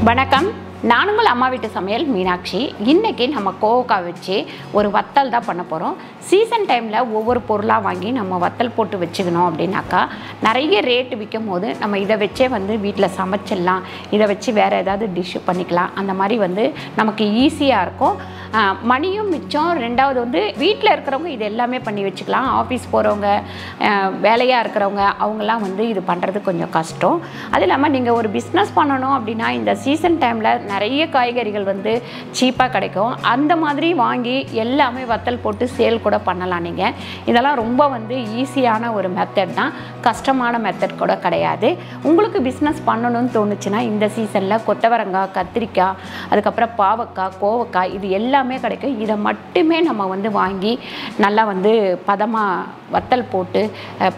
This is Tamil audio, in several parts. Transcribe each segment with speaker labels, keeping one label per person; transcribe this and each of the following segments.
Speaker 1: வணக்கம். நான் உங்கள் அம்மா வீட்டு சமையல் மீனாட்சி. இன்றைக்கி நம்ம கோவக்காய் வச்சு ஒரு வத்தல் தான் பண்ண போகிறோம். சீசன் டைமில் ஒவ்வொரு பொருளாக வாங்கி நம்ம வத்தல் போட்டு வச்சுக்கணும் அப்படின்னாக்கா நிறைய ரேட்டு விற்கும் போது நம்ம இதை வச்சே வீட்டில் சமைச்சிடலாம், இதை வச்சு வேறு ஏதாவது டிஷ்ஷு பண்ணிக்கலாம். அந்த மாதிரி நமக்கு ஈஸியாக இருக்கும், மணியும் மிச்சம். ரெண்டாவது வீட்டில் இருக்கிறவங்க இது எல்லாமே பண்ணி வச்சுக்கலாம். ஆஃபீஸ் போகிறவங்க, வேலையாக இருக்கிறவங்க அவங்களாம் இது பண்ணுறது கொஞ்சம் கஷ்டம். அது இல்லாமல் நீங்கள் ஒரு பிஸ்னஸ் பண்ணணும் அப்படின்னா இந்த சீசன் டைமில் நிறைய காய்கறிகள் சீப்பாக கிடைக்கும். அந்த மாதிரி வாங்கி எல்லாமே வத்தல் போட்டு சேல் கூட பண்ணலாம். நீங்கள் இதெல்லாம் ரொம்ப ஈஸியான ஒரு மெத்தட் தான், கஷ்டமான மெத்தட் கூட கிடையாது. உங்களுக்கு பிஸ்னஸ் பண்ணணும்னு தோணுச்சுன்னா இந்த சீசனில் கொத்தவரங்காய், கத்திரிக்காய், அதுக்கப்புறம் பாவக்காய், கோவக்காய் இது எல்லாமே கிடைக்கும். இதை மட்டுமே நம்ம வாங்கி நல்லா பதமாக வத்தல் போட்டு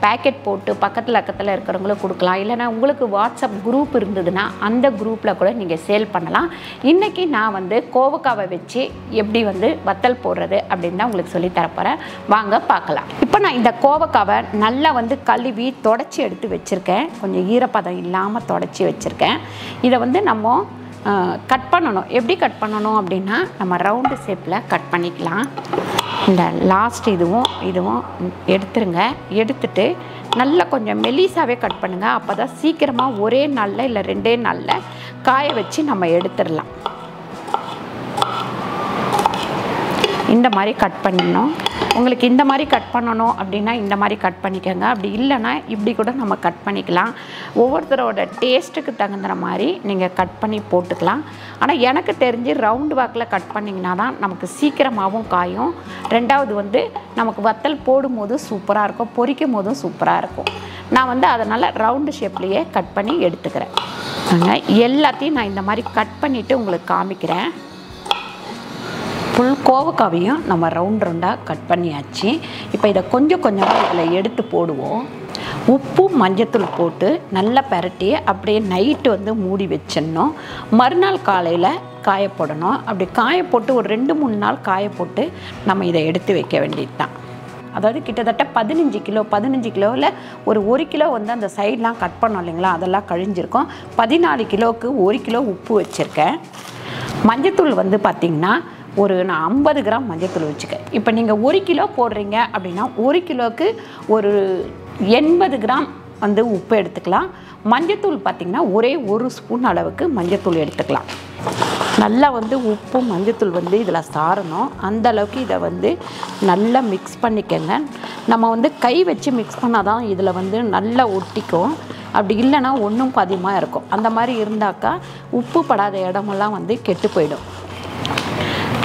Speaker 1: பேக்கெட் போட்டு பக்கத்தில் இருக்கிறவங்களுக்கு கொடுக்கலாம். இல்லைனா உங்களுக்கு வாட்ஸ்அப் குரூப் இருந்ததுன்னா அந்த குரூப்பில் கூட நீங்கள் சேல் பண்ணலாம். இன்றைக்கி நான் கோவக்காவை வச்சு எப்படி வத்தல் போடுறது அப்படின்னு தான் உங்களுக்கு சொல்லி தரப்போகிறேன். வாங்க பார்க்கலாம். இப்போ நான் இந்த கோவக்காவை நல்லா கழுவி தொடச்சி எடுத்து வச்சுருக்கேன். கொஞ்சம் ஈரப்பதம் இல்லாமல் தொடச்சி வச்சுருக்கேன். இதை நம்ம கட் பண்ணணும். எப்படி கட் பண்ணணும் அப்படின்னா நம்ம ரவுண்டு ஷேப்பில் கட் பண்ணிக்கலாம். இந்த லாஸ்ட் இதுவும் எடுத்துருங்க. எடுத்துட்டு நல்லா கொஞ்சம் மெலிசாவே கட் பண்ணுங்கள். அப்போ தான் சீக்கிரமாக ஒரே நாளில் இல்லை 2 நாளில் காய வச்சு நம்ம எடுத்துடலாம். இந்த மாதிரி கட் பண்ணிடணும். உங்களுக்கு இந்த மாதிரி கட் பண்ணணும் அப்படின்னா இந்த மாதிரி கட் பண்ணிக்கோங்க. அப்படி இல்லைன்னா இப்படி கூட நம்ம கட் பண்ணிக்கலாம். ஒவ்வொருத்தரோட டேஸ்ட்டுக்கு தகுந்த மாதிரி நீங்கள் கட் பண்ணி போட்டுக்கலாம். ஆனால் எனக்கு தெரிஞ்சு ரவுண்டு வாக்கில் கட் பண்ணிங்கன்னா தான் நமக்கு சீக்கிரமாகவும் காயும். ரெண்டாவது நமக்கு வத்தல் போடும்போது சூப்பராக இருக்கும், பொரிக்கும் போதும் சூப்பராக இருக்கும். நான் அதனால் ரவுண்டு ஷேப்லேயே கட் பண்ணி எடுத்துக்கிறேன். எல்லாத்தையும் நான் இந்த மாதிரி கட் பண்ணிவிட்டு உங்களுக்கு காமிக்கிறேன். ஃபுல் கோவக்காவையும் நம்ம ரவுண்டாக கட் பண்ணியாச்சு. இப்போ இதை கொஞ்சம் கொஞ்சமாக இதில் எடுத்து போடுவோம். உப்பு மஞ்சத்தூள் போட்டு நல்லா பரட்டி அப்படியே நைட்டு மூடி வச்சிடணும். மறுநாள் காலையில் காய போடணும். அப்படி காய போட்டு ஒரு 2-3 நாள் காய போட்டு நம்ம இதை எடுத்து வைக்க வேண்டியது தான். அதாவது கிட்டத்தட்ட 15 கிலோவில் ஒரு 1 கிலோ அந்த சைட்லாம் கட் பண்ணோம் இல்லைங்களா, அதெல்லாம் கழிஞ்சிருக்கும். 14 கிலோவுக்கு 1 கிலோ உப்பு வச்சுருக்கேன். மஞ்சத்தூள் பார்த்திங்கன்னா நான் 50 கிராம் மஞ்சத்தூள் வச்சுக்கேன். இப்போ நீங்கள் 1 கிலோ போடுறீங்க அப்படின்னா 1 கிலோவுக்கு ஒரு 80 கிராம் உப்பு எடுத்துக்கலாம். மஞ்சத்தூள் பார்த்திங்கன்னா ஒரே 1 ஸ்பூன் அளவுக்கு மஞ்சத்தூள் எடுத்துக்கலாம். நல்லா உப்பு மஞ்சத்தூள் இதில் சாரணும். அந்த அளவுக்கு இதை நல்லா மிக்ஸ் பண்ணிக்கங்க. நம்ம கை வச்சு மிக்ஸ் பண்ணால் தான் இதில் நல்லா ஒட்டிக்கும். அப்படி இல்லைன்னா ஒன்றும் பாதியமாக இருக்கும். அந்த மாதிரி இருந்தாக்கா உப்பு படாத இடமெல்லாம் கெட்டு போயிடும்.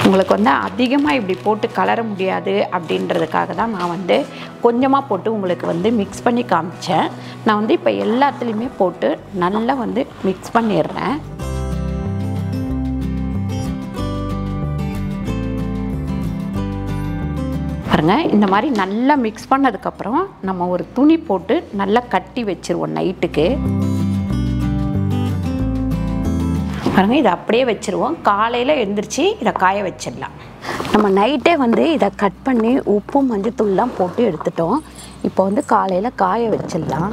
Speaker 1: உங்களுக்கு அதிகமாக இப்படி போட்டு கலர முடியாது அப்படின்றதுக்காக தான் நான் கொஞ்சமாக போட்டு உங்களுக்கு மிக்ஸ் பண்ணி காமிச்சேன். நான் இப்போ எல்லாத்துலேயுமே போட்டு நல்லா மிக்ஸ் பண்ணிடுறேன். பாருங்க, இந்த மாதிரி நல்லா மிக்ஸ் பண்ணதுக்கப்புறம் நம்ம ஒரு துணி போட்டு நல்லா கட்டி வச்சுருவோம் நைட்டுக்கு. பாருங்கள், இதை அப்படியே வச்சுருவோம். காலையில் எழுந்திரிச்சி இதை காய வச்சிடலாம். நம்ம நைட்டே இதை கட் பண்ணி உப்பு மஞ்சத்தூள்லாம் போட்டு எடுத்துட்டோம். இப்போ காலையில் காய வச்சிடலாம்.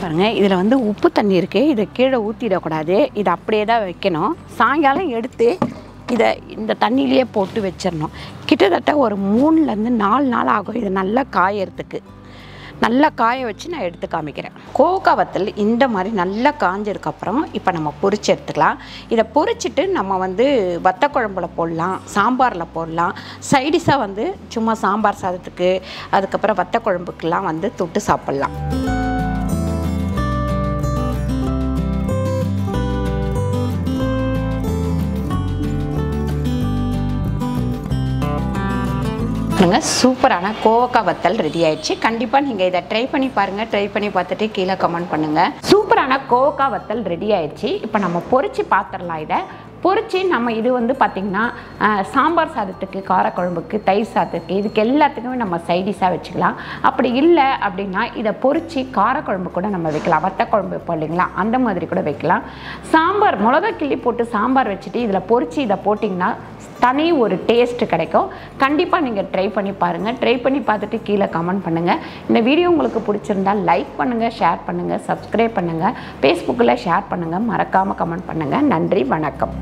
Speaker 1: பாருங்கள், இதில் உப்பு தண்ணி இருக்குது. இதை கீழே ஊற்றிடக்கூடாது. இதை அப்படியே தான் வைக்கணும். சாயங்காலம் எடுத்து இதை இந்த தண்ணியிலேயே போட்டு வச்சிடணும். கிட்டத்தட்ட ஒரு 3-4 நாள் ஆகும் இது நல்லா காயறதுக்கு. நல்லா காய வச்சு நான் எடுத்து காமிக்கிறேன். கோவக்காய் வத்தல் இந்த மாதிரி நல்லா காஞ்சதுக்கப்புறம் இப்போ நம்ம பொரிச்சு எடுத்துக்கலாம். இதை பொரிச்சிட்டு நம்ம வத்த குழம்புல போடலாம், சாம்பாரில் போடலாம். சைடிஷாக சும்மா சாம்பார் சாதத்துக்கு, அதுக்கப்புறம் வத்த குழம்புக்கெல்லாம் தொட்டு சாப்பிட்லாம். சூப்பரான கோவக்காய் வத்தல் ரெடி ஆயிடுச்சு. கண்டிப்பாக நீங்கள் இதை ட்ரை பண்ணி பாருங்கள். ட்ரை பண்ணி பார்த்துட்டு கீழே கமெண்ட் பண்ணுங்கள். சூப்பரான கோவக்காய் வத்தல் ரெடி ஆயிடுச்சு. இப்போ நம்ம பொரிச்சு பார்த்துடலாம். இதை பொரிச்சு நம்ம இது வந்து பார்த்திங்கன்னா சாம்பார் சாதத்துக்கு, காரக்குழம்புக்கு, தயிர் சாதத்துக்கு, இதுக்கு எல்லாத்துக்குமே நம்ம சைடிஷாக வச்சுக்கலாம். அப்படி இல்லை அப்படின்னா இதை பொரிச்சு காரக்குழம்பு கூட நம்ம வைக்கலாம். வத்தக்குழம்பு வைப்போம் இல்லைங்களா, அந்த மாதிரி கூட வைக்கலாம். சாம்பார் மிளகா கிள்ளி போட்டு சாம்பார் வச்சுட்டு இதில் பொரிச்சு இதை போட்டிங்கன்னா தனி ஒரு டேஸ்ட் கிடைக்கும். கண்டிப்பாக நீங்கள் ட்ரை பண்ணி பாருங்கள். ட்ரை பண்ணி பார்த்துட்டு கீழே கமெண்ட் பண்ணுங்கள். இந்த வீடியோ உங்களுக்கு பிடிச்சிருந்தால் லைக் பண்ணுங்கள், ஷேர் பண்ணுங்கள், சப்ஸ்கிரைப் பண்ணுங்கள், ஃபேஸ்புக்கில் ஷேர் பண்ணுங்கள், மறக்காமல் கமெண்ட் பண்ணுங்கள். நன்றி, வணக்கம்.